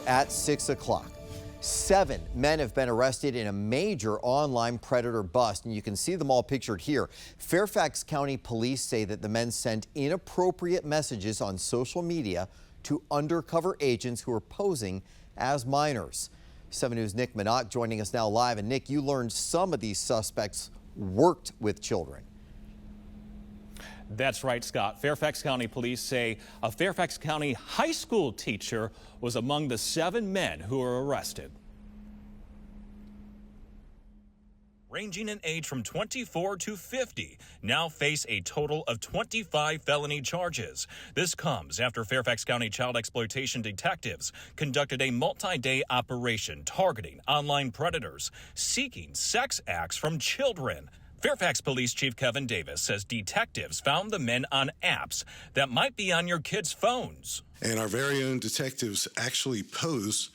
at 6 o'clock. 7 men have been arrested in a major online predator bust, and you can see them all pictured here. Fairfax County police say that the men sent inappropriate messages on social media to undercover agents who are posing as minors. 7 News' Nick Minock joining us now live. And Nick, you learned some of these suspects worked with children. That's right, Scott. Fairfax County police say a Fairfax County high school teacher was among the 7 men who were arrested. Ranging in age from 24 to 50, now face a total of 25 felony charges. This comes after Fairfax County child exploitation detectives conducted a multi-day operation targeting online predators seeking sex acts from children. Fairfax Police Chief Kevin Davis says detectives found the men on apps that might be on your kids' phones. And our very own detectives actually pose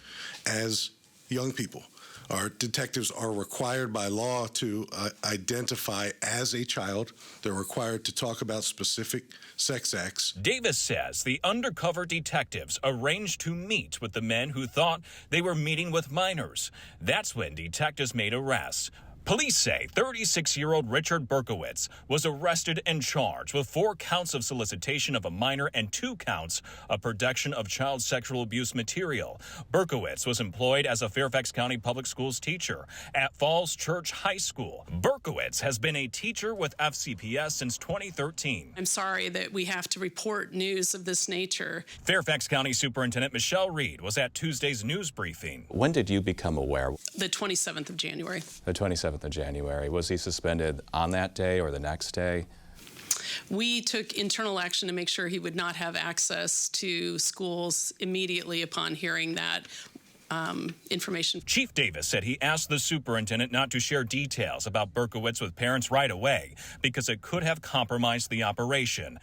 as young people. Our detectives are required by law to identify as a child. They're required to talk about specific sex acts. Davis says the undercover detectives arranged to meet with the men who thought they were meeting with minors. That's when detectives made arrests. Police say 36-year-old Richard Berkowitz was arrested and charged with 4 counts of solicitation of a minor and 2 counts of production of child sexual abuse material. Berkowitz was employed as a Fairfax County Public Schools teacher at Falls Church High School. Berkowitz has been a teacher with FCPS since 2013. I'm sorry that we have to report news of this nature. Fairfax County Superintendent Michelle Reed was at Tuesday's news briefing. When did you become aware? The 27th of January. The 27th of January. Was he suspended on that day or the next day? We took internal action to make sure he would not have access to schools immediately upon hearing that information. Chief Davis said he asked the superintendent not to share details about Berkowitz with parents right away because it could have compromised the operation.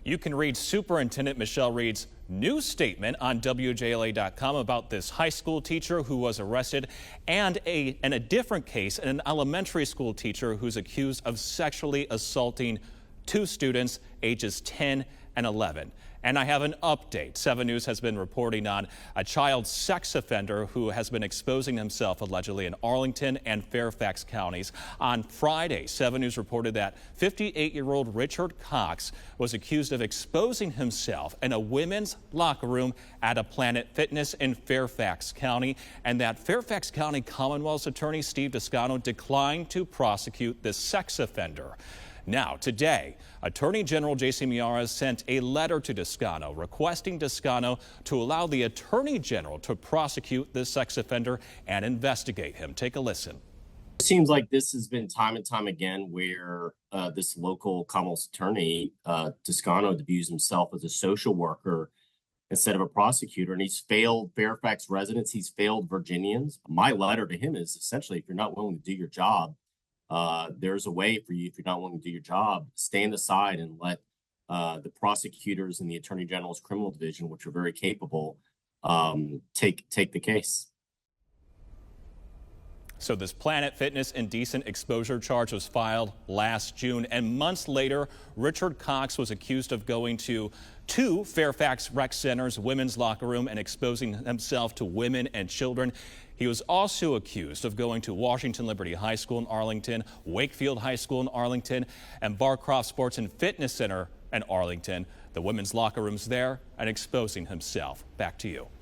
You can read Superintendent Michelle Reed's new statement on WJLA.com about this high school teacher who was arrested and in a different case, an elementary school teacher who's accused of sexually assaulting 2 students ages 10 and 11. And I have an update. 7 News has been reporting on a child sex offender who has been exposing himself allegedly in Arlington and Fairfax counties. On Friday, 7 News reported that 58-year-old Richard Cox was accused of exposing himself in a women's locker room at a Planet Fitness in Fairfax County, and that Fairfax County Commonwealth's attorney Steve Toscano declined to prosecute this sex offender. Now, today, Attorney General J.C. Miara sent a letter to Toscano requesting Toscano to allow the Attorney General to prosecute this sex offender and investigate him. Take a listen. It seems like this has been time and time again where this local Commonwealth's attorney, Toscano, views himself as a social worker instead of a prosecutor, and he's failed Fairfax residents, he's failed Virginians. My letter to him is essentially, if you're not willing to do your job, there's a way for you, if you're not willing to do your job, stand aside and let the prosecutors and the Attorney General's criminal division, which are very capable, take the case. So this Planet Fitness indecent exposure charge was filed last June, and months later, Richard Cox was accused of going to 2 Fairfax rec centers, women's locker room, and exposing himself to women and children. He was also accused of going to Washington Liberty High School in Arlington, Wakefield High School in Arlington, and Barcroft Sports and Fitness Center in Arlington, the women's locker rooms there, and exposing himself. Back to you.